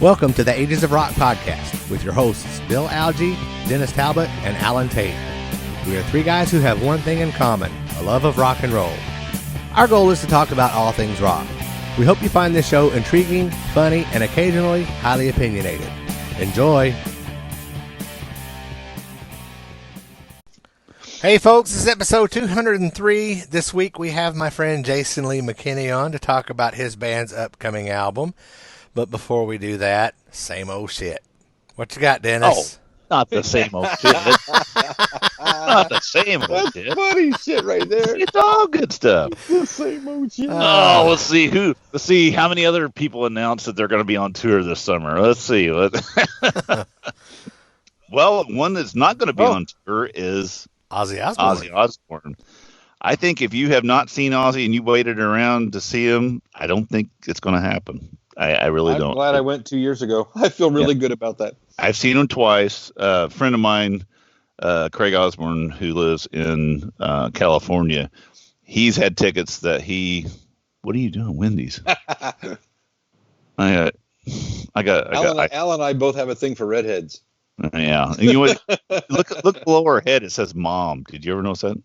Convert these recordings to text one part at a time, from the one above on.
Welcome to the Ages of Rock podcast with your hosts Bill Algie, Dennis Talbot, and Alan Tate. We are three guys who have one thing in common, a love of rock and roll. Our goal is to talk about all things rock. We hope you find this show intriguing, funny, and occasionally highly opinionated. Enjoy! Hey folks, this is episode 203. This week we have my friend Jason Lee McKinney on to talk about his band's upcoming album. But before we do that, same old shit. What you got, Dennis? Oh, not the same old shit. Not the same old That's shit. funny shit right there. It's all good stuff. It's the same old shit. Oh, let's see how many other people announced that they're going to be on tour this summer. Let's see. Well, one that's not going to be on tour is Ozzy Osbourne. Ozzy Osbourne. I think if you have not seen Ozzy and you waited around to see him, I don't think it's going to happen. I really don't. I'm glad I went 2 years ago. I feel really good about that. I've seen him twice. A friend of mine, Craig Osborne, who lives in California, he's had tickets that he. What are you doing, Wendy's? Alan and I both have a thing for redheads. Yeah, and you know what? Look below her head. It says "Mom." Did you ever notice that?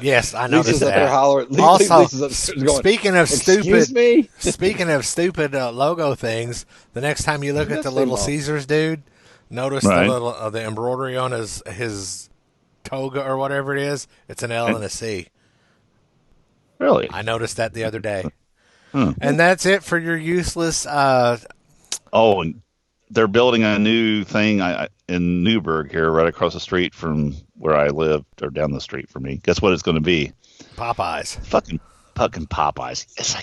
Yes, I noticed that. Also, speaking of Excuse me? speaking of stupid logo things, the next time you look at the Little Caesars dude, notice Right. the embroidery on his toga or whatever it is. It's an L and a C. Really? I noticed that the other day. Huh. And that's it for your useless. Oh, and they're building a new thing in Newburgh here, right across the street from where I live, or down the street from me. Guess what it's going to be? Popeyes. Fucking Popeyes. Yes, I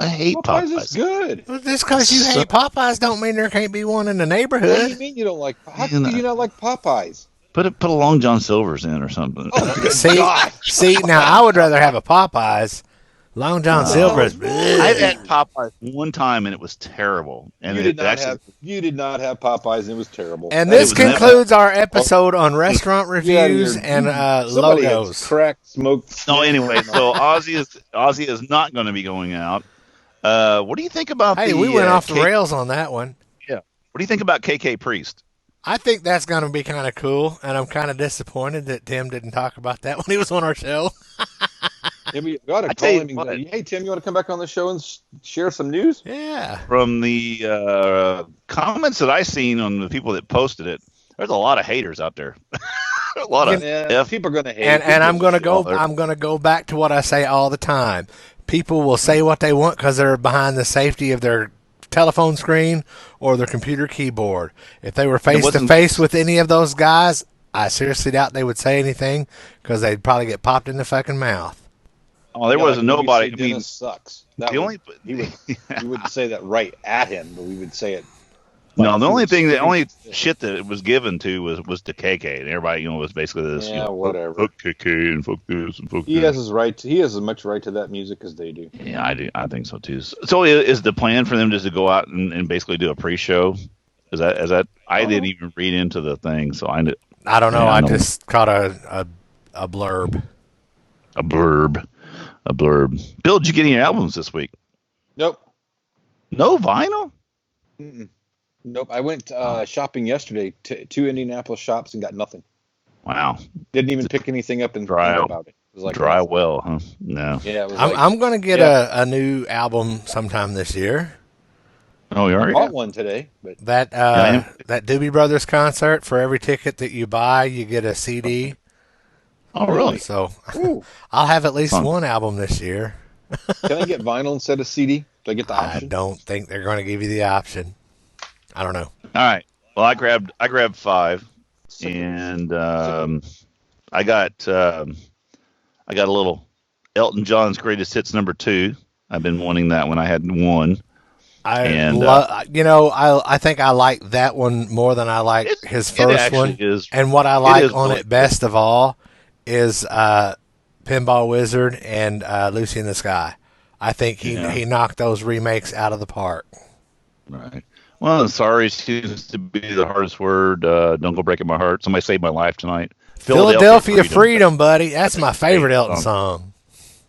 hate Popeyes. Popeyes is good. Well, just because you hate Popeyes don't mean there can't be one in the What do neighborhood. you mean you don't like? How do you not like Popeyes? Put a Long John Silver's in or something. Oh, good See, God. now I would rather have a Popeyes. Long John Silver's. I've had Popeyes one time and it was terrible. And You did not have Popeyes and it was terrible. And this was concludes our episode on restaurant reviews and Somebody has logos. cracked, smoked. No, anyway, so Ozzy is not going to be going out. What do you think about Hey, we went off the rails on that one. Yeah. What do you think about KK Priest? I think that's going to be kind of cool, and I'm kind of disappointed that Tim didn't talk about that when he was on our show. Yeah, we got to call him and go, hey, Tim, you want to come back on the show and share some news? Yeah. From the comments that I seen on the people that posted it, there's a lot of haters out there. A lot of people are going to hate. And I'm going to go back to what I say all the time. People will say what they want because they're behind the safety of their telephone screen or their computer keyboard. If they were face to face with any of those guys, I seriously doubt they would say anything because they'd probably get popped in the fucking mouth. Oh, there wasn't nobody. I mean, Dennis sucks. We wouldn't say that right at him, but we would say it. No, the only shit that it was given to was to KK, and everybody, was basically this. Yeah, whatever. Fuck KK and fuck this and fuck He this. has his right. He has as much right to that music as they do. Yeah, I do. I think so too. So, is the plan for them just to go out and basically do a pre-show? Is that? I didn't even read into the thing, so I don't know. I just caught a blurb. A blurb. Bill, did you get any albums this week? Nope. No vinyl? Mm-mm. Nope. I went shopping yesterday to 2 Indianapolis shops and got nothing. Wow. Didn't even pick anything up and dry think about it. It was like dry well, huh? No. Yeah. It was I'm going to get a new album sometime this year. Oh, you are? I bought one today, but That Doobie Brothers concert, for every ticket that you buy, you get a CD. Oh, really? So I'll have at least one album this year. can I get vinyl instead of CD? Do I get the option? I don't think they're going to give you the option. I don't know. All right. Well, I grabbed 5, and I got a little Elton John's Greatest Hits #2. I've been wanting that one. I had one. I think I like that one more than I like his first one. And what I like on it best of all is Pinball Wizard and Lucy in the Sky. I think he knocked those remakes out of the park. Right. Well, sorry seems to be the hardest word. Don't go breaking my heart. Somebody saved my life tonight. Philadelphia Freedom, buddy. That's my a favorite great Elton song.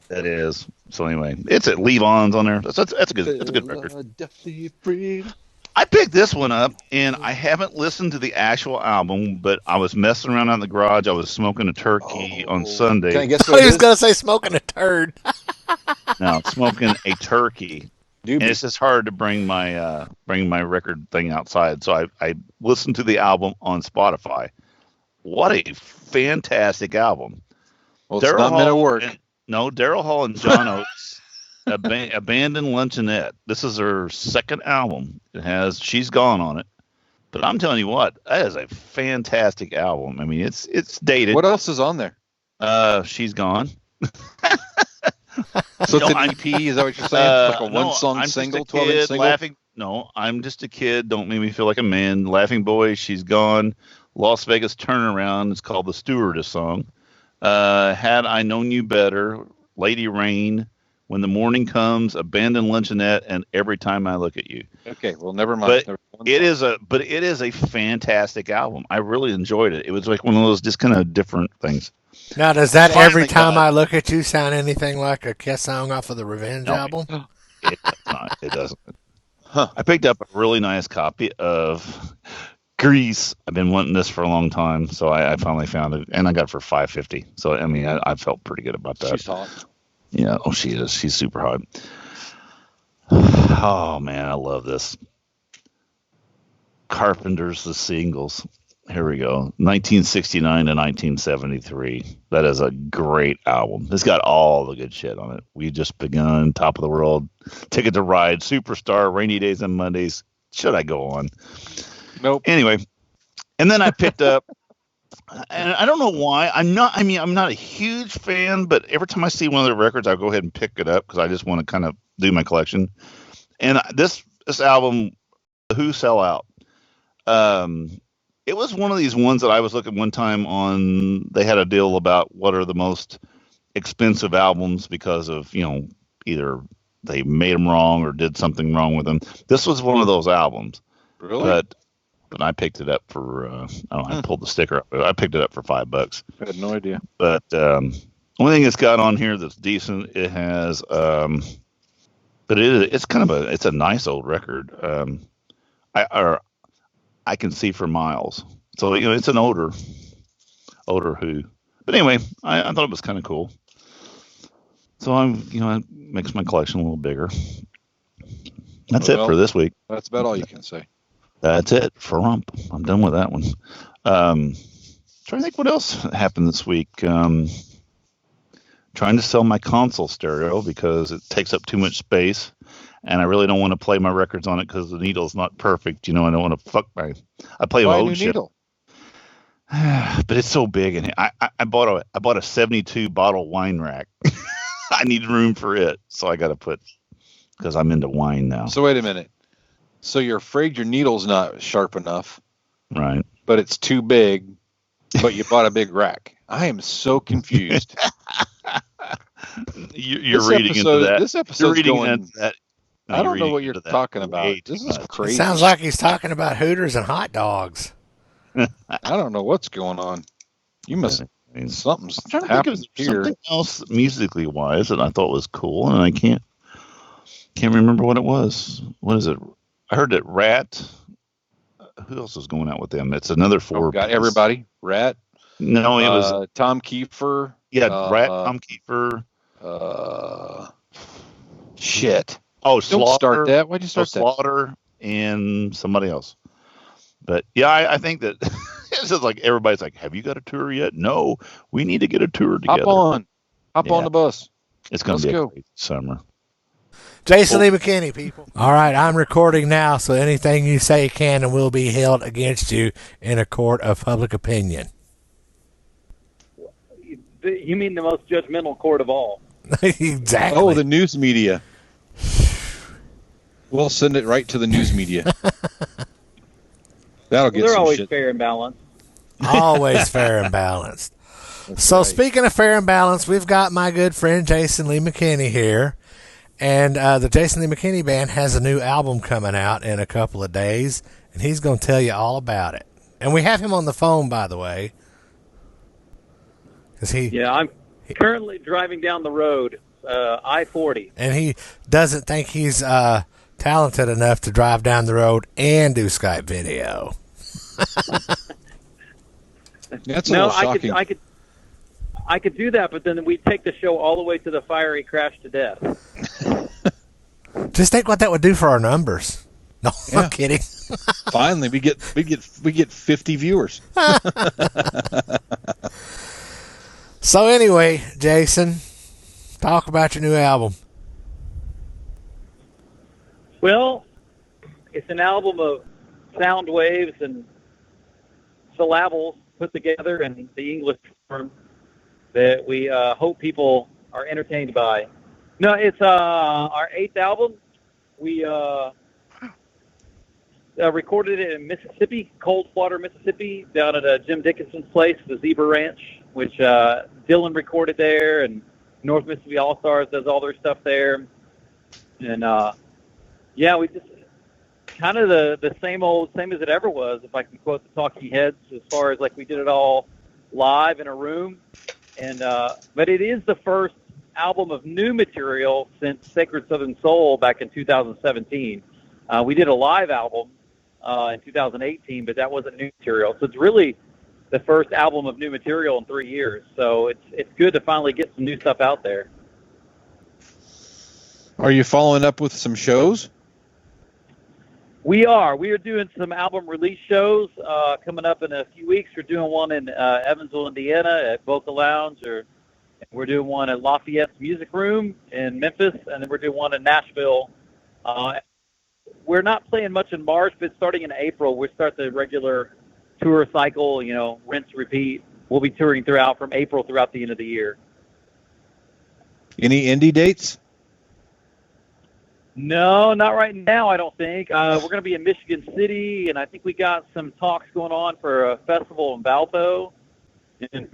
That is. So anyway, it's at Levon's on there. That's a good record. Philadelphia Freedom. I picked this one up, and I haven't listened to the actual album, but I was messing around out in the garage. I was smoking a turkey on Sunday. Can I guess what He it was is? going to say smoking a turd. No, smoking a turkey. And it's just hard to bring my record thing outside. So I listened to the album on Spotify. What a fantastic album! Well, it's not meant to work. Daryl Hall and John Oates, Abandoned Luncheonette. This is her second album. It has She's Gone on it. But I'm telling you what, that is a fantastic album. I mean, it's dated. What else is on there? She's Gone. So it's an EP, is that what you're saying? It's like a one-song single, 12-inch single? I'm just a kid. Don't make me feel like a man. Laughing Boy, She's Gone. Las Vegas Turnaround. It's called the Stewardess song. Had I Known You Better. Lady Rain. When the Morning Comes. Abandoned Luncheonette. And Every Time I Look at You. Okay, well, never mind. But it is a fantastic album. I really enjoyed it. It was like one of those just kind of different things. Now, does that Finally Every Time got it. I Look at You sound anything like a Kiss song off of the Revenge album? It does not. It doesn't. Huh. I picked up a really nice copy of Grease. I've been wanting this for a long time, so I finally found it, and I got it for $5.50. So I mean, I felt pretty good about that. She's hot. Yeah. Oh, she is. She's super hot. Oh man, I love this. Carpenter's The Singles. Here we go. 1969 to 1973. That is a great album. It's got all the good shit on it. We Just Begun, Top of the World, Ticket to Ride, Superstar, Rainy Days and Mondays. Should I go on? Nope. Anyway, and then I picked up, and I don't know why. I'm not a huge fan, but every time I see one of their records, I'll go ahead and pick it up because I just want to kind of do my collection. And this album, Who Sell Out? It was one of these ones that I was looking one time on. They had a deal about what are the most expensive albums because of, either they made them wrong or did something wrong with them. This was one of those albums. Really? But I picked it up for, I pulled the sticker up. I picked it up for $5. I had no idea. But one thing it's got on here that's decent, it has, but it's kind of it's a nice old record. I Can See for Miles. So, it's an older Who. But anyway, I thought it was kind of cool. So it makes my collection a little bigger. That's it for this week. That's about all you can say. That's it for Rump. I'm done with that one. Trying to think what else happened this week. Trying to sell my console stereo because it takes up too much space. And I really don't want to play my records on it because the needle's not perfect. I don't want to I play my old shit. Needle. But it's so big, and I bought a 72 bottle wine rack. I need room for it, so I got to put because I'm into wine now. So wait a minute. So you're afraid your needle's not sharp enough, Right? but it's too big, but you bought a big rack. I am so confused. You're reading into that. This You're episode's reading going. into that. No, I don't know reading what you're into that talking about. way This too is much. crazy. Sounds like he's talking about Hooters and hot dogs. I don't know what's going on. You must. Something's I'm trying to think happened of here. something else musically wise that I thought was cool, and I can't remember what it was. What is it? I heard that Rat. Who else was going out with them? It's another four. Got everybody. Rat. No, it was Tom Kiefer. Rat, Tom Kiefer. Shit. Oh, Don't Slaughter. start that. Why'd you start that? Slaughter and somebody else. But yeah, I think that it's just like everybody's like, "Have you got a tour yet?" No, we need to get a tour together. Hop on the bus. It's going to be Let's a go. great summer. Jason Lee McKinney, people. All right, I'm recording now, so anything you say can and will be held against you in a court of public opinion. You mean the most judgmental court of all? Exactly. Oh, the news media. We'll send it right to the news media. That'll get They're some always shit. fair and balanced. Always fair and balanced. So right. speaking of fair and balanced, we've got my good friend Jason Lee McKinney here. And the Jason Lee McKinney Band has a new album coming out in a couple of days, and he's going to tell you all about it. And we have him on the phone, by the way. I'm currently driving down the road, I-40. And he doesn't think he's talented enough to drive down the road and do Skype video. That's a little shocking. I could do that, but then we'd take the show all the way to the fiery crash to death. Just think what that would do for our numbers. No, Yeah. I'm kidding. Finally, we get 50 viewers. So anyway, Jason, talk about your new album. Well, it's an album of sound waves and syllables put together in the English form that we hope people are entertained by. No, it's our 8th album. We recorded it in Mississippi, Coldwater, Mississippi, down at Jim Dickinson's place, the Zebra Ranch, which Dylan recorded there, and North Mississippi All-Stars does all their stuff there. And, we just kind of the same as it ever was, if I can quote the Talking Heads, as far as like we did it all live in a room. And but it is the first album of new material since Sacred Southern Soul back in 2017. We did a live album in 2018, but that wasn't new material. So it's really the first album of new material in 3 years. So it's good to finally get some new stuff out there. Are you following up with some shows? We are doing some album release shows coming up in a few weeks. We're doing one in Evansville, Indiana at Boca Lounge, we're doing one at Lafayette's Music Room in Memphis, and then we're doing one in Nashville. We're not playing much in March, but starting in April, we start the regular tour cycle, rinse, repeat. We'll be touring from April throughout the end of the year. Any indie dates? No, not right now, I don't think. We're going to be in Michigan City, and I think we got some talks going on for a festival in Valpo. And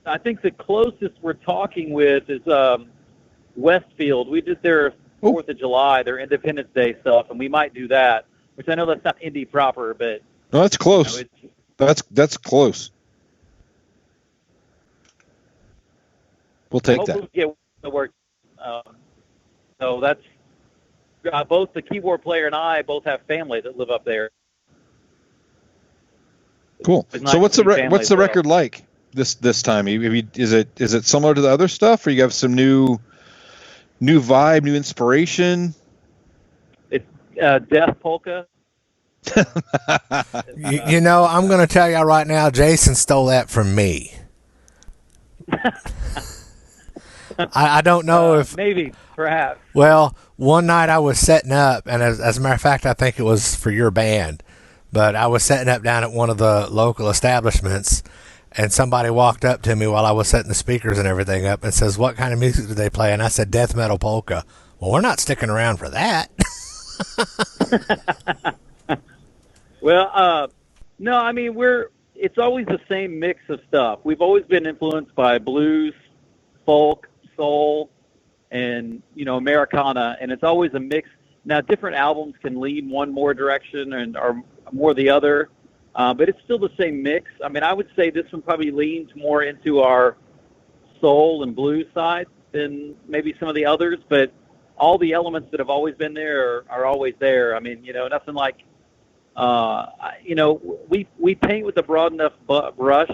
I think the closest we're talking with is Westfield. We did their 4th of July, their Independence Day stuff, and we might do that, which I know that's not indie proper, but... No, that's close. That's close. We'll take that. Hopefully get the work. So that's... both the keyboard player and I both have family that live up there. Cool. Nice. So what's the record like this time? Is it similar to the other stuff, or you have some new vibe, new inspiration? It's Death Polka. I'm going to tell you right now, Jason stole that from me. I don't know if... Maybe, perhaps. Well, one night I was setting up, and as a matter of fact, I think it was for your band, but I was setting up down at one of the local establishments, and somebody walked up to me while I was setting the speakers and everything up and says, "What kind of music do they play?" And I said, "Death metal polka." Well, we're not sticking around for that. Well, no, I mean, it's always the same mix of stuff. We've always been influenced by blues, folk, soul, and Americana, and it's always a mix. Now, different albums can lean one more direction or more the other, but it's still the same mix. I mean, I would say this one probably leans more into our soul and blues side than maybe some of the others, but all the elements that have always been there are always there. I mean, nothing like, we paint with a broad enough brush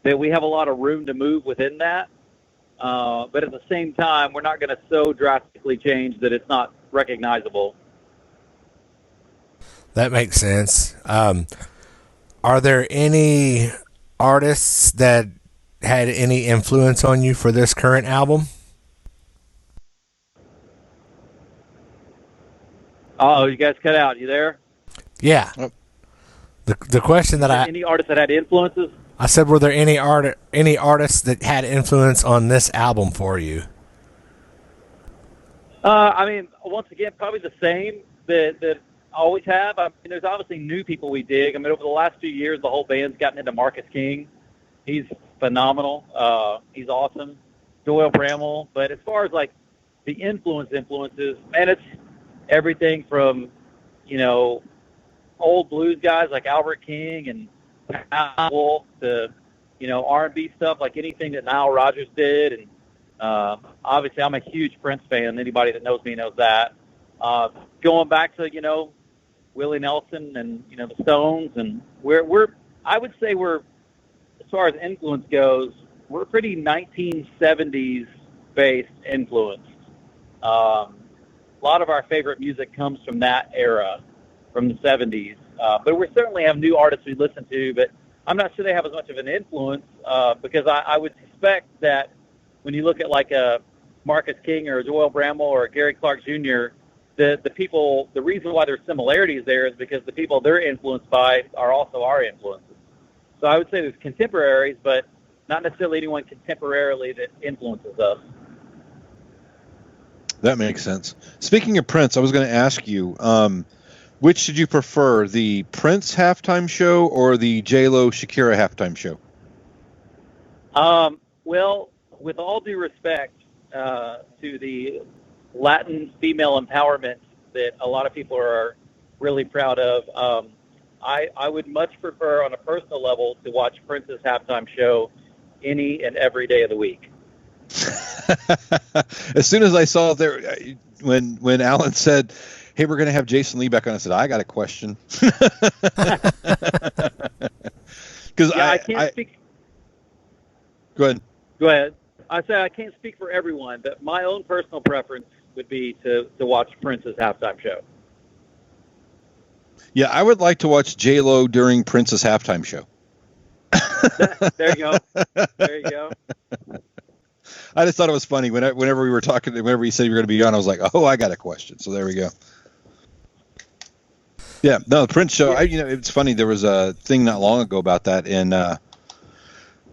that we have a lot of room to move within that. But at the same time, we're not going to so drastically change that it's not recognizable. That makes sense. Are there any artists that had any influence on you for this current album? Oh, you guys cut out. You there? Yeah. The question that any artists that had influences? I said, were there any artists that had influence on this album for you? I mean, once again, probably the same that I always have. I mean, there's obviously new people we dig. I mean, over the last few years, the whole band's gotten into Marcus King. He's phenomenal. He's awesome. Doyle Bramwell. But as far as like the influences, and it's everything from, old blues guys like Albert King and Al Wolf to, R&B stuff like anything that Nile Rodgers did. And obviously I'm a huge Prince fan. Anybody that knows me knows that. Going back to, Willie Nelson and, the Stones, and I would say we're, as far as influence goes, we're pretty 1970s based influence. A lot of our favorite music comes from that era, from the 70s. But we certainly have new artists we listen to, but I'm not sure they have as much of an influence because I would suspect that when you look at like a Marcus King or Joel Bramwell or Gary Clark Jr., the reason why there's similarities there is because the people they're influenced by are also our influences. So I would say there's contemporaries, but not necessarily anyone contemporarily that influences us. That makes sense. Speaking of Prince, I was going to ask you, which did you prefer, the Prince halftime show or the J-Lo Shakira halftime show? Well, with all due respect to the Latin female empowerment that a lot of people are really proud of, I would much prefer on a personal level to watch Prince's halftime show any and every day of the week. As soon as I saw it there, when Alan said, "Hey, we're going to have Jason Lee back on," I said, "I got a question." Because I can't speak. Go ahead. Go ahead. I said I can't speak for everyone, but my own personal preference would be to watch Prince's halftime show. Yeah, I would like to watch J-Lo during Prince's halftime show. There you go. There you go. I just thought it was funny whenever we were talking. Whenever you said you were going to be on, I was like, "Oh, I got a question." So there we go. Yeah, no, the Prince show. It's funny. There was a thing not long ago about that in, right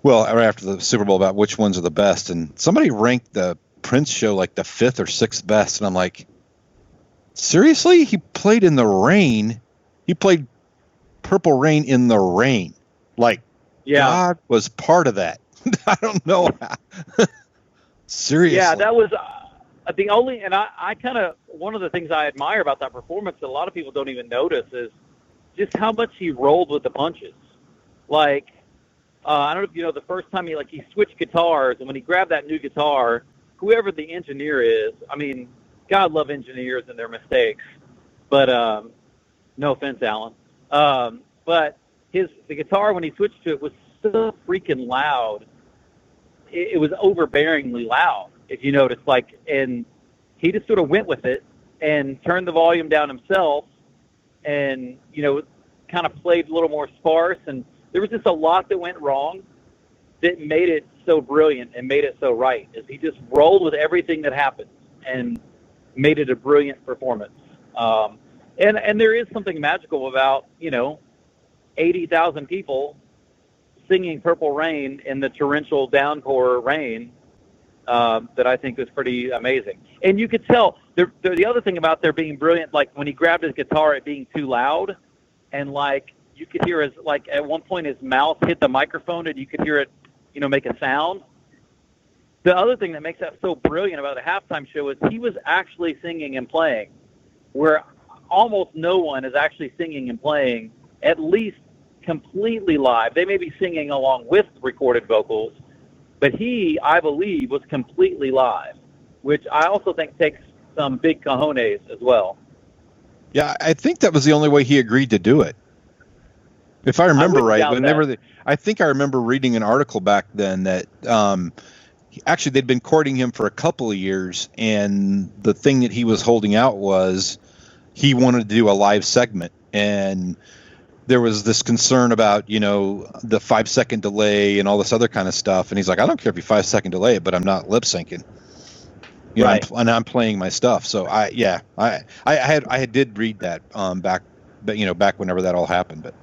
after the Super Bowl, about which ones are the best, and somebody ranked the Prince show like the 5th or 6th best, and I'm like, seriously? He played in the rain. He played Purple Rain in the rain. Like, yeah. God was part of that. I don't know how. Seriously. Yeah, that was the only, and I kind of, one of the things I admire about that performance that a lot of people don't even notice is just how much he rolled with the punches. Like, I don't know if you know, the first time he switched guitars, and when he grabbed that new guitar, whoever the engineer is, I mean, God love engineers and their mistakes, but no offense, Alan. But the guitar, when he switched to it, was so freaking loud. It was overbearingly loud, if you notice. And he just sort of went with it and turned the volume down himself, and kind of played a little more sparse. And there was just a lot that went wrong that made it so brilliant and made it so right. Is he just rolled with everything that happened and made it a brilliant performance. And there is something magical about 80,000 people singing Purple Rain in the torrential downpour rain that I think was pretty amazing. And you could tell the other thing about there being brilliant, like when he grabbed his guitar, it being too loud, and you could hear at one point his mouth hit the microphone and you could hear it, make a sound. The other thing that makes that so brilliant about the halftime show is he was actually singing and playing, where almost no one is actually singing and playing, at least completely live. They may be singing along with recorded vocals, but he, I believe, was completely live, which I also think takes some big cojones as well. Yeah, I think that was the only way he agreed to do it. If I remember right, I think I remember reading an article back then that actually they'd been courting him for a couple of years, and the thing that he was holding out was he wanted to do a live segment, and there was this concern about, the 5-second delay and all this other kind of stuff. And he's like, I don't care if you 5-second delay it, but I'm not lip syncing. Right. I'm playing my stuff. So I did read that back whenever that all happened. But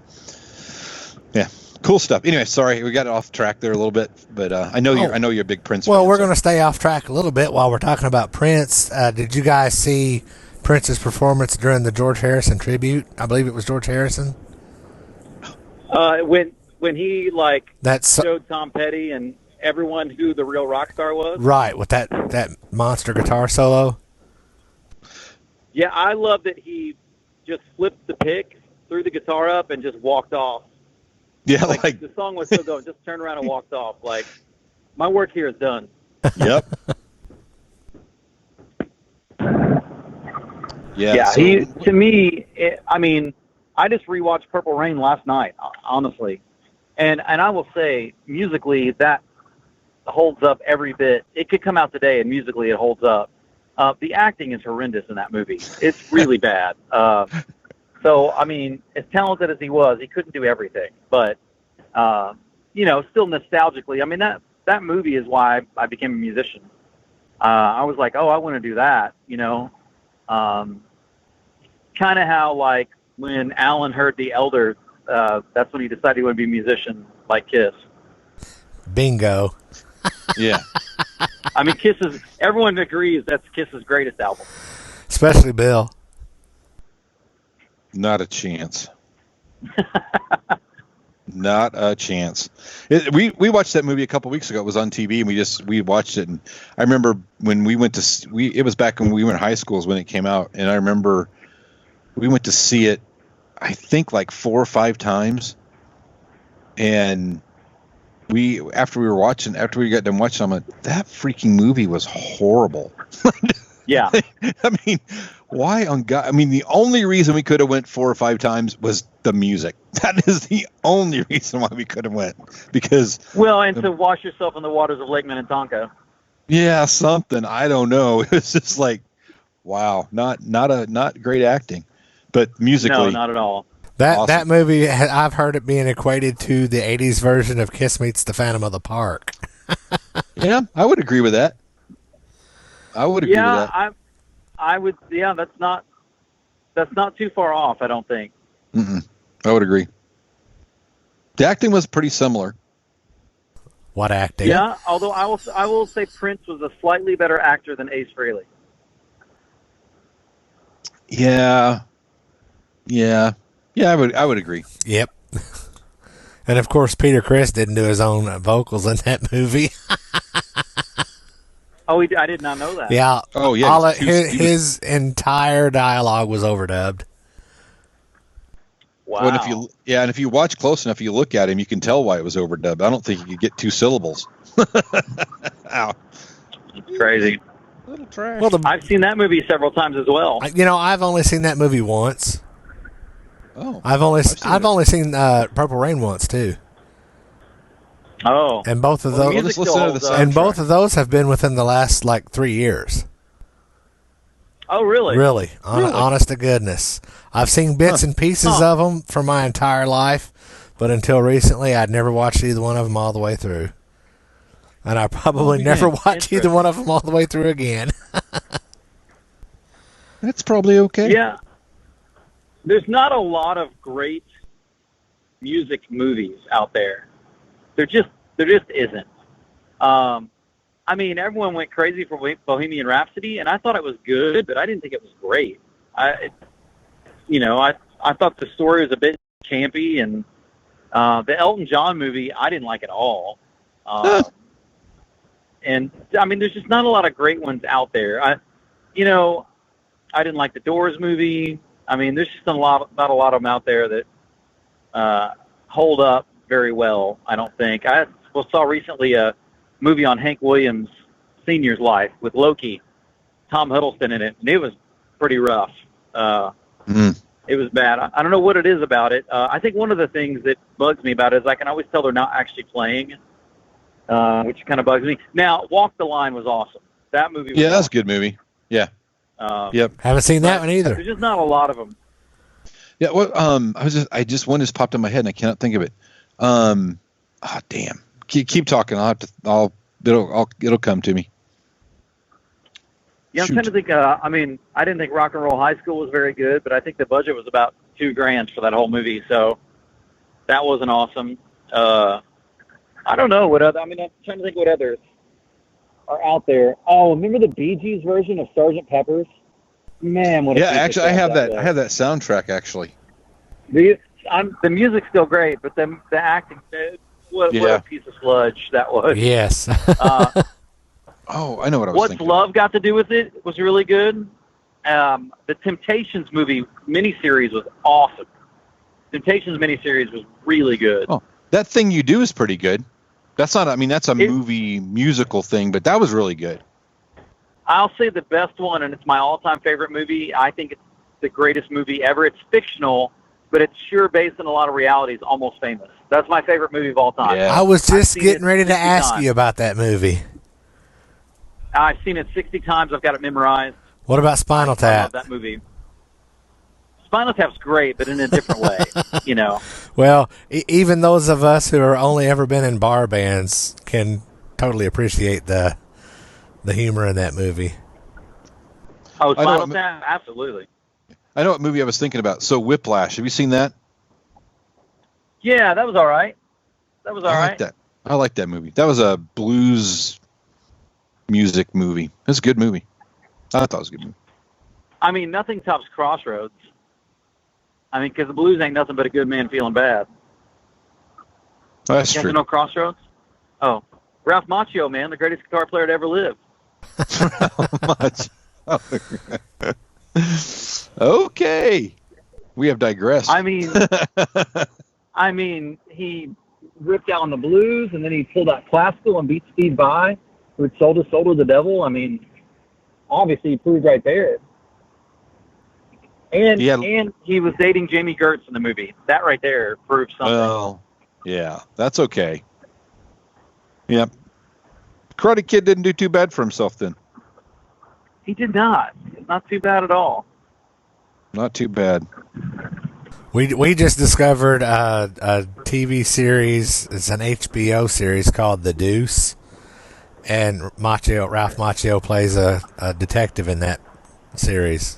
yeah, cool stuff. Anyway, sorry, we got off track there a little bit, but I know you're a big Prince fan. Well, we're going to stay off track a little bit while we're talking about Prince. Did you guys see Prince's performance during the George Harrison tribute? I believe it was George Harrison. When he showed Tom Petty and everyone who the real rock star was. Right, with that monster guitar solo. Yeah, I love that he just flipped the pick, threw the guitar up, and just walked off. Yeah, like the song was still going, just turned around and walked off. Like, my work here is done. Yep. Yeah, to me, I just rewatched Purple Rain last night, honestly. And I will say, musically, that holds up every bit. It could come out today, and musically it holds up. The acting is horrendous in that movie. It's really bad. So, I mean, as talented as he was, he couldn't do everything. But, still nostalgically, I mean, that movie is why I became a musician. I was like, oh, I want to do that, kind of how, like, when Alan heard The Elder, that's when he decided he wanted to be a musician, like Kiss. Bingo. Yeah. I mean, everyone agrees that's Kiss's greatest album. Especially Bill. Not a chance. Not a chance. We watched that movie a couple weeks ago. It was on TV, and we watched it. And I remember when we went to it was back when we were in high schools when it came out, and I remember we went to see it, I think like 4 or 5 times. And after we got done watching, I'm like, that freaking movie was horrible. Yeah. I mean, why on God? I mean, the only reason we could have went 4 or 5 times was the music. That is the only reason why we could have went, because. Well, and to wash yourself in the waters of Lake Minnetonka. Yeah, something. I don't know. It was just like, wow, not great acting, but musically. No, not at all. That movie, I've heard it being equated to the 80s version of Kiss Meets the Phantom of the Park. Yeah, I would agree with that. I would agree with that. I would. Yeah, that's not too far off, I don't think. I would agree. The acting was pretty similar. What acting? Yeah, although I will say Prince was a slightly better actor than Ace Frehley. Yeah, I would agree. Yep. And of course, Peter Criss didn't do his own vocals in that movie. Oh, I did not know that. Yeah. Oh, yeah. His entire dialogue was overdubbed. Wow. Well, and if you watch close enough, you look at him, you can tell why it was overdubbed. I don't think you could get 2 syllables. Ow. It's crazy. Little trash. Well, I've seen that movie several times as well. I've only seen that movie once. Oh. I've only seen Purple Rain once too. Oh. And both of those just listen to the soundtrack. and both of those have been within the last 3 years. Oh, really? Really? Honest to goodness. I've seen bits and pieces of them for my entire life, but until recently, I'd never watched either one of them all the way through. And I probably never watch either one of them all the way through again. That's probably okay. Yeah. There's not a lot of great music movies out there. There just isn't. I mean, everyone went crazy for Bohemian Rhapsody, and I thought it was good, but I didn't think it was great. I thought the story was a bit campy, and the Elton John movie I didn't like at all. And I mean, there's just not a lot of great ones out there. I didn't like the Doors movie. I mean, there's just not a lot of them out there that hold up very well, I don't think. I saw recently a movie on Hank Williams Sr.'s life with Loki, Tom Hiddleston in it, and it was pretty rough. It was bad. I don't know what it is about it. I think one of the things that bugs me about it is I can always tell they're not actually playing, which kind of bugs me. Now, Walk the Line was awesome. That movie was awesome. That's a good movie. Yeah. Yep. Haven't seen that one either. There's just not a lot of them. Yeah. Well, one just popped in my head and I cannot think of it. Damn. Keep talking. It'll come to me. Yeah, I'm trying to think. I didn't think Rock and Roll High School was very good, but I think the budget was about $2,000 for that whole movie, so that wasn't awesome. I don't know what other. I'm trying to think what others are out there. Oh, remember the Bee Gees version of Sgt. Pepper's? Man, what a piece of actually, I have crap that. I have that soundtrack actually. The music's still great, but the acting, what Yeah. a piece of sludge that was. Yes. Oh, I know what I was What's thinking. Love got to do with it was really good. The Temptations movie miniseries was awesome. Temptations miniseries was really good. Oh, That Thing You Do is pretty good. That's not. I mean, that's a movie musical thing, but that was really good. I'll say the best one, and it's my all-time favorite movie. I think it's the greatest movie ever. It's fictional, but it's sure based on a lot of realities. Almost Famous. That's my favorite movie of all time. Yeah. I was just I've seen getting it ready to 60 ask times. you about that movie. I've seen it 60 times. I've got it memorized. What about Spinal I love Tap? that movie. Spinal Tap's great, but in a different way. You know. Well, even those of us who are only ever been in bar bands can totally appreciate the humor in that movie. Oh, I know Spinal Tap, absolutely. I know what movie I was thinking about. So Whiplash. Have you seen that? Yeah, that was all right. That was all I right. like that. I like that movie. That was a blues music movie. It's a good movie. I thought it was a good movie. I mean, nothing tops Crossroads. I mean, because the blues ain't nothing but a good man feeling bad. That's You guys true. know Crossroads? Oh, Ralph Macchio, man, the greatest guitar player to ever live. Okay. We have digressed. I mean, he ripped out on the blues, and then he pulled out classical and beat Steve Vai, who had sold his soul to the devil. I mean, obviously he proved right there. And Yeah. and he was dating Jamie Gertz in the movie. That right there proves something. Well, yeah, that's okay. Yep. Karate Kid didn't do too bad for himself then. He did not. Not too bad at all. Not too bad. We just discovered a TV series. It's an HBO series called The Deuce, and Ralph Macchio plays a detective in that series.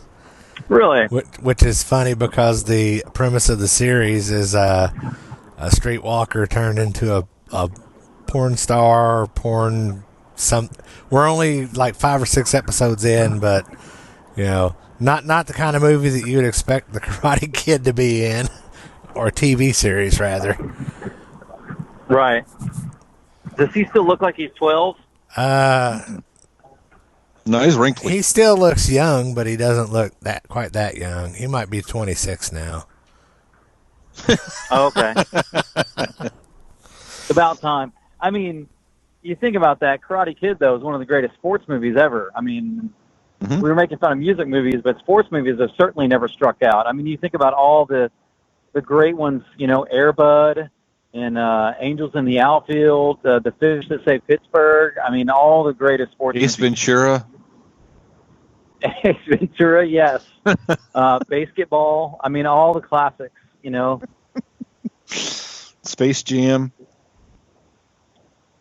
Really? Which is funny because the premise of the series is a streetwalker turned into a porn star, We're only like 5 or 6 episodes in, but you know, not the kind of movie that you would expect the Karate Kid to be in, or a TV series rather. Right. Does he still look like he's 12? No, he's wrinkly. He still looks young, but he doesn't look quite that young. He might be 26 now. Oh, okay. About time. I mean, you think about that. Karate Kid, though, is one of the greatest sports movies ever. I mean, we were making fun of music movies, but sports movies have certainly never struck out. I mean, you think about all the great ones, you know, Air Bud and Angels in the Outfield, The Fish That Saved Pittsburgh. I mean, all the greatest sports Ace movies. Ventura. Ace Ventura, yes. Basketball. I mean, all the classics, you know. Space Jam.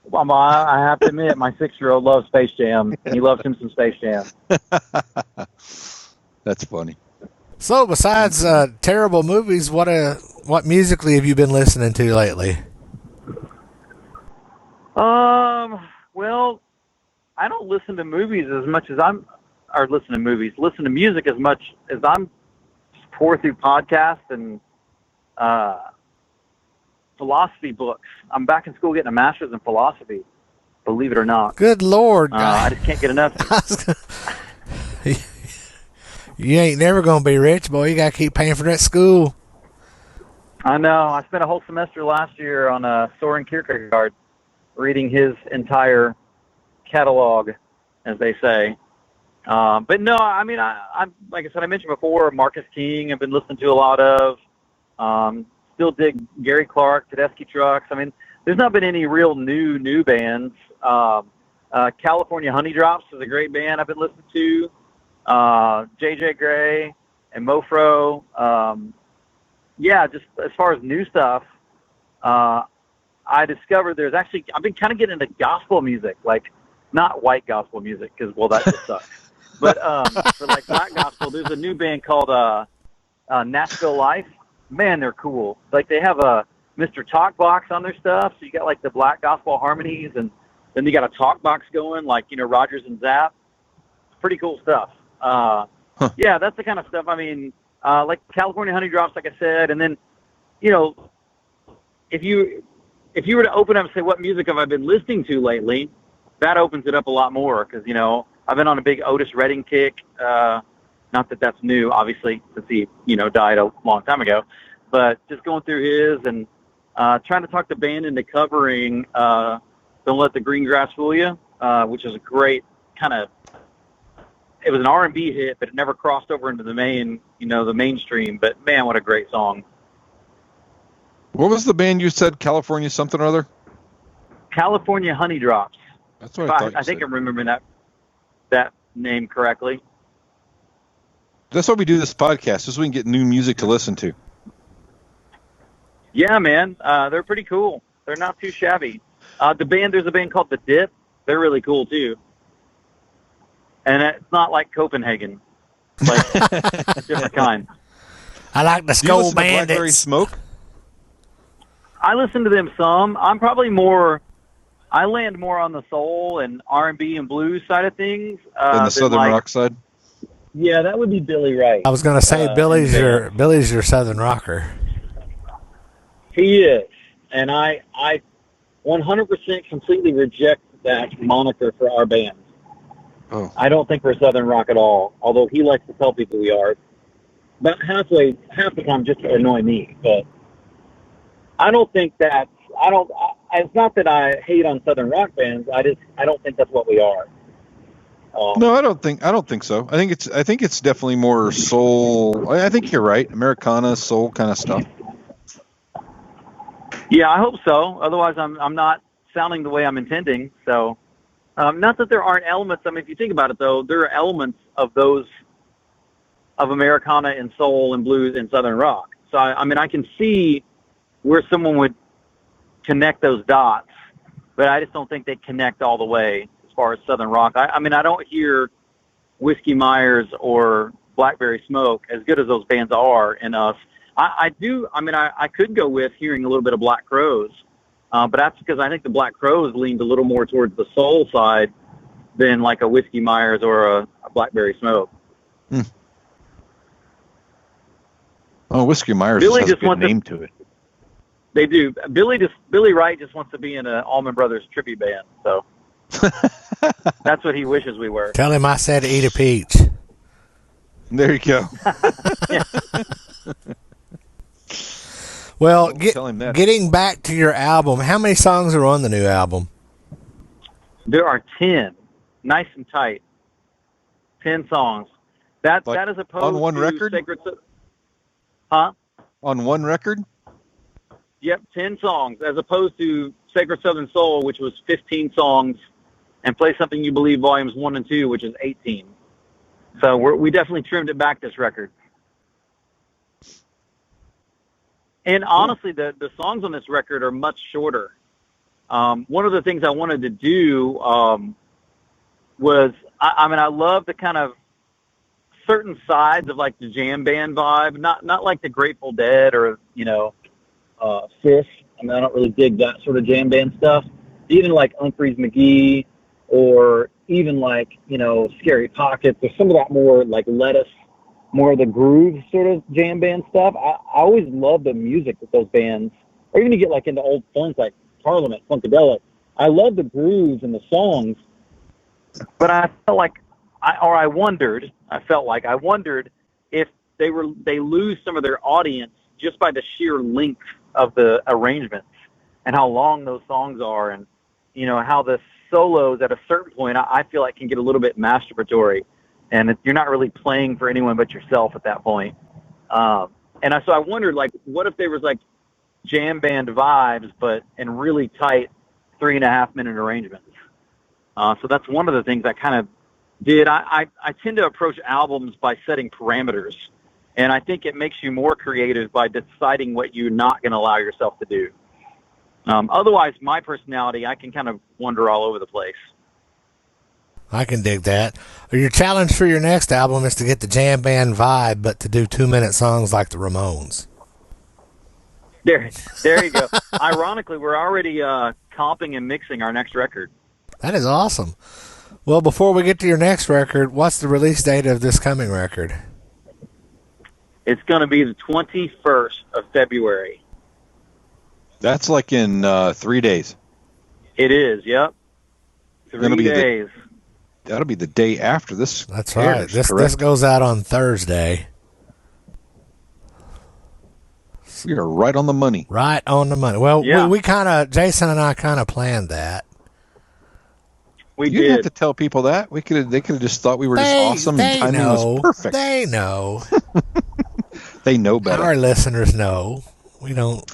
Well, I have to admit, my 6-year-old loves Space Jam. He loves him some Space Jam. That's funny. So, besides terrible movies, what musically have you been listening to lately? Well, I don't listen to movies as much as listen to music as much as I'm pour through podcasts and philosophy books. I'm back in school getting a master's in philosophy, believe it or not. Good Lord. I just can't get enough. You ain't never going to be rich, boy. You got to keep paying for that school. I know. I spent a whole semester last year on Soren Kierkegaard, reading his entire catalog, as they say. But no, I mean, I'm like I said, I mentioned before, Marcus King I've been listening to a lot of. Still dig Gary Clark, Tedeschi Trucks. I mean, there's not been any real new bands. California Honey Drops is a great band I've been listening to. JJ Gray and Mofro. Yeah, just as far as new stuff, I discovered I've been kind of getting into gospel music, like not white gospel music, because, well, that just sucks. But for like black gospel, there's a new band called Nashville Life. Man, they're cool. Like, they have a Mr. Talk box on their stuff, so you got like the black gospel harmonies, and then you got a talk box going, like, you know, Rogers and Zapp. Pretty cool stuff. Yeah, that's the kind of stuff. I mean, like California Honey Drops, like I said, and then, you know, if you if you were to open up and say, what music have I been listening to lately, that opens it up a lot more because, you know, I've been on a big Otis Redding kick. Not that that's new, obviously, since he, you know, died a long time ago. But just going through his and trying to talk the band into covering Don't Let the Green Grass Fool You, which is a great kind of, it was an R&B hit, but it never crossed over into the mainstream. But, man, what a great song. What was the band you said, California something or other? California Honey Drops. That's what I thought. I think I'm remembering that name correctly. That's why we do this podcast, just so we can get new music to listen to. Yeah, man. They're pretty cool. They're not too shabby. There's a band called The Dip. They're really cool, too. And it's not like Copenhagen. It's like a different kind. I like the Skull Bandits. Blackberry Smoke? I listen to them some. I land more on the soul and R&B and blues side of things. And the Southern rock side? Yeah, that would be Billy Wright. I was going to say Billy's your Southern rocker. He is. And I 100% completely reject that moniker for our band. Oh. I don't think we're Southern rock at all, although he likes to tell people we are. About half the time just to annoy me. But I don't think that it's not that I hate on Southern rock bands. I don't think that's what we are. No, I don't think so. I think it's definitely more soul. I think you're right. Americana, soul kind of stuff. Yeah, I hope so. Otherwise, I'm not sounding the way I'm intending. So, not that there aren't elements. I mean, if you think about it, though, there are elements of Americana and soul and blues and Southern rock. So, I mean, I can see where someone would connect those dots, but I just don't think they connect all the way as far as Southern rock. I mean, I don't hear Whiskey Myers or Blackberry Smoke, as good as those bands are in us. I could go with hearing a little bit of Black Crowes, but that's because I think the Black Crowes leaned a little more towards the soul side than like a Whiskey Myers or a Blackberry Smoke. Oh, Whiskey Myers has a good name to it. They do. Billy Wright just wants to be in an Allman Brothers tribute band, so that's what he wishes we were. Tell him I said eat a peach. There you go. Well, getting back to your album, how many songs are on the new album? There are 10, nice and tight. 10 songs. That is opposed on one to record? Huh? On one record? Yep, 10 songs, as opposed to Sacred Southern Soul, which was 15 songs, and Play Something You Believe Volumes 1 and 2, which is 18. So we definitely trimmed it back, this record. And honestly, the songs on this record are much shorter. One of the things I wanted to do was, I love the kind of certain sides of like the jam band vibe, not like the Grateful Dead or, Fish. I don't really dig that sort of jam band stuff. Even like Humphreys McGee or even like, Scary Pockets or some of that more like Lettuce, more of the groove sort of jam band stuff. I always love the music with those bands. Or even to get like into old funk like Parliament, Funkadelic. I love the grooves and the songs, but I wondered if they lose some of their audience just by the sheer length of the arrangements and how long those songs are, and how the solos at a certain point I feel like can get a little bit masturbatory, and you're not really playing for anyone but yourself at that point. So I wondered, like, what if there was like jam band vibes but in really tight 3.5 minute arrangements. So that's one of the things I kind of did. I tend to approach albums by setting parameters, and I think it makes you more creative by deciding what you're not going to allow yourself to do. Otherwise, my personality, I can kind of wander all over the place. I can dig that. Your challenge for your next album is to get the jam band vibe, but to do 2-minute songs like the Ramones. There you go. Ironically, we're already comping and mixing our next record. That is awesome. Well, before we get to your next record, what's the release date of this coming record? It's going to be the 21st of February. That's like in 3 days. It is, yep. 3 days. That'll be the day after this. That's airs, right. This goes out on Thursday. We are right on the money. Right on the money. Well, Yeah. we kind of, Jason and I kind of planned that. We You didn't did. have to tell people that. They could have just thought we were just awesome and timing was perfect. They know. They know better. Our listeners know. We don't.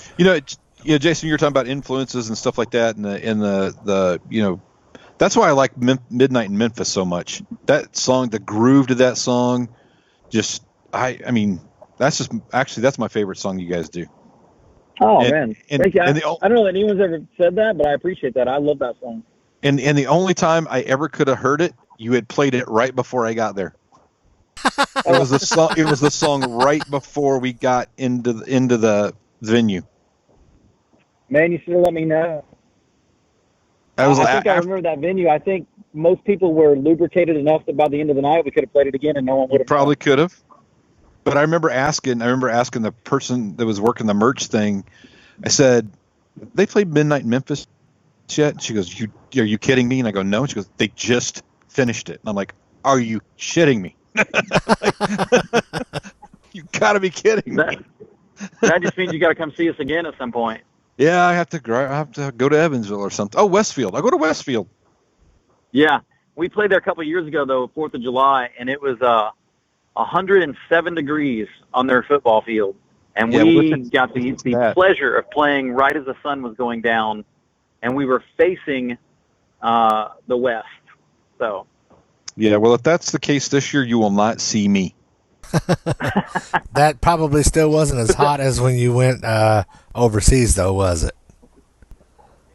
Jason, you're talking about influences and stuff like that, and the that's why I like Midnight in Memphis so much. That song, the groove to that song, that's my favorite song you guys do. Oh, man. Thank you. I the don't know that anyone's ever said that, but I appreciate that. I love that song. And the only time I ever could have heard it, you had played it right before I got there. It was the song. It was the song right before we got into the venue. Man, you should have let me know. I remember that venue. I think most people were lubricated enough that by the end of the night we could have played it again and no one would have. Probably could have. But I remember asking the person that was working the merch thing. I said, "They played Midnight in Memphis yet?" And she goes, "Are you kidding me?" And I go, "No." And she goes, "They just finished it." And I'm like, "Are you shitting me?" You gotta be kidding me. That just means you got to come see us again at some point. Yeah, I have to go to Evansville or something. Oh, Westfield. I'll go to Westfield. Yeah, we played there a couple of years ago, though, 4th of July, and it was 107 degrees on their football field. And we got the pleasure of playing right as the sun was going down, and we were facing the west. So. Yeah, well, if that's the case this year, you will not see me. That probably still wasn't as hot as when you went overseas, though, was it?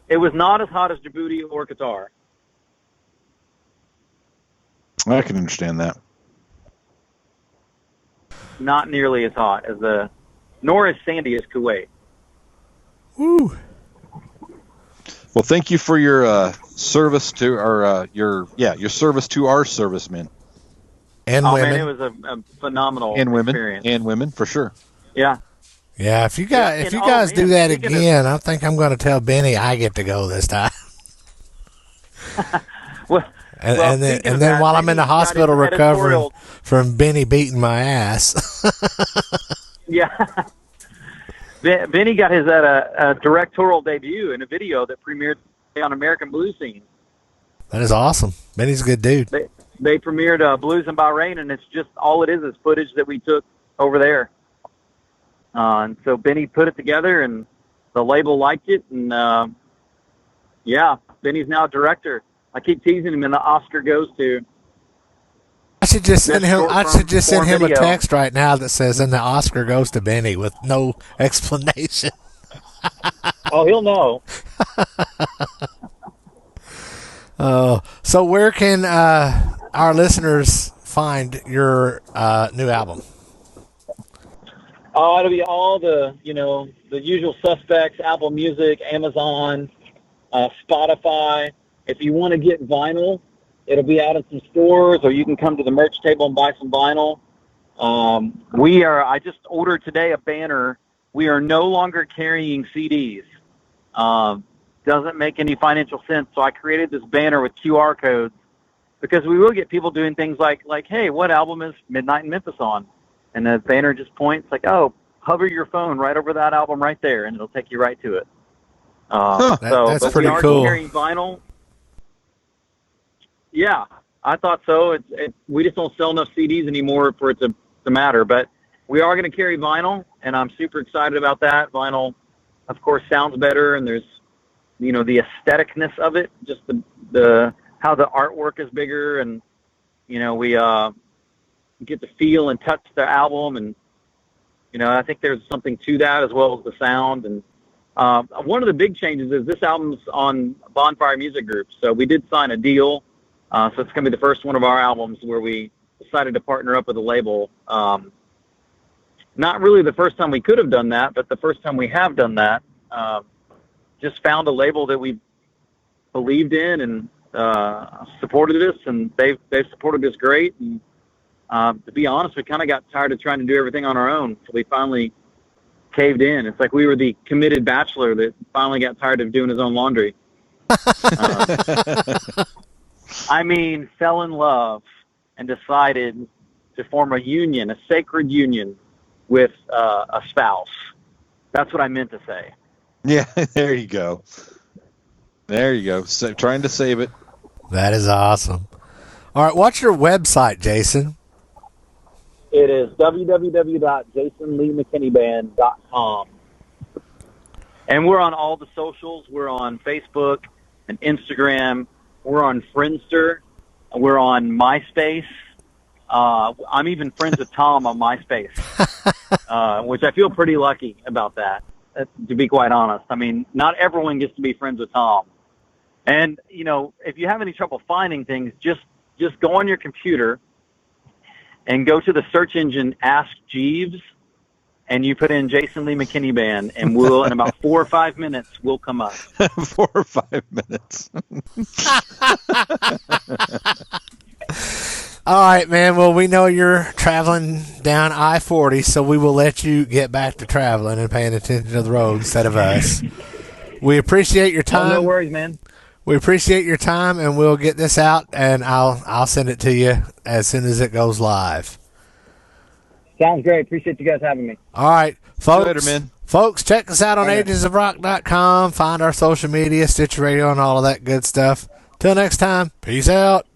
It was not as hot as Djibouti or Qatar. I can understand that. Not nearly as hot as nor as sandy as Kuwait. Woo. Well, thank you for your service to our your service to our servicemen and women. Man, it was a phenomenal experience. And women for sure. Yeah. Yeah, if you guys do that again, I think I'm going to tell Benny I get to go this time. And then while I'm in the hospital recovering from Benny beating my ass. Yeah. Benny got his directorial debut in a video that premiered on American Blues Scene. That is awesome. Benny's a good dude. They premiered Blues in Bahrain, and it's just all it is footage that we took over there. And so Benny put it together, and the label liked it, and Benny's now a director. I keep teasing him, and the Oscar goes to. I should just send him a text right now that says, "And the Oscar goes to Benny," with no explanation. Oh, he'll know. So where can our listeners find your new album? Oh, it'll be all the usual suspects: Apple Music, Amazon, Spotify. If you want to get vinyl, it'll be out at some stores, or you can come to the merch table and buy some vinyl. I just ordered today a banner. We are no longer carrying CDs. Doesn't make any financial sense. So I created this banner with QR codes because we will get people doing things like, hey, what album is Midnight in Memphis on? And the banner just points like, oh, hover your phone right over that album right there, and it'll take you right to it. That's pretty cool. We are carrying vinyl. Yeah, I thought so. We just don't sell enough CDs anymore for it to matter. But we are going to carry vinyl, and I'm super excited about that. Vinyl, of course, sounds better, and there's, the aestheticness of it, just the how the artwork is bigger, and we get to feel and touch the album, and I think there's something to that as well as the sound. And one of the big changes is this album's on Bonfire Music Group, so we did sign a deal. So it's going to be the first one of our albums where we decided to partner up with a label. Not really the first time we could have done that, but the first time we have done that. Just found a label that we believed in and supported us, and they've supported us great. And to be honest, we kind of got tired of trying to do everything on our own. So we finally caved in. It's like we were the committed bachelor that finally got tired of doing his own laundry. Fell in love and decided to form a union, a sacred union with a spouse. That's what I meant to say. Yeah, there you go. There you go. So, trying to save it. That is awesome. All right, what's your website, Jason? It is www.jasonleemckinneyband.com. And we're on all the socials. We're on Facebook and Instagram. We're on Friendster. We're on MySpace. I'm even friends with Tom on MySpace, which I feel pretty lucky about that, to be quite honest. I mean, not everyone gets to be friends with Tom. And, if you have any trouble finding things, just go on your computer and go to the search engine Ask Jeeves, and you put in Jason Lee McKinney Band, and in about 4 or 5 minutes, we'll come up. 4 or 5 minutes. All right, man. Well, we know you're traveling down I-40, so we will let you get back to traveling and paying attention to the road instead of us. We appreciate your time. No worries, man. We appreciate your time, and we'll get this out, and I'll send it to you as soon as it goes live. Sounds great. Appreciate you guys having me. All right, folks. Later, man. Folks, check us out on agesofrock.com. Find our social media, Stitcher Radio, and all of that good stuff. Till next time, peace out.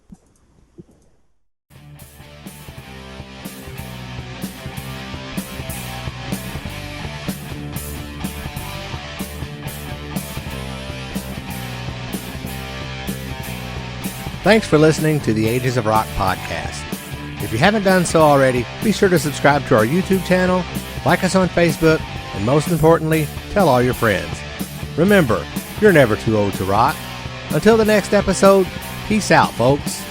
Thanks for listening to the Ages of Rock podcast. If you haven't done so already, be sure to subscribe to our YouTube channel, like us on Facebook, and most importantly, tell all your friends. Remember, you're never too old to rock. Until the next episode, peace out, folks.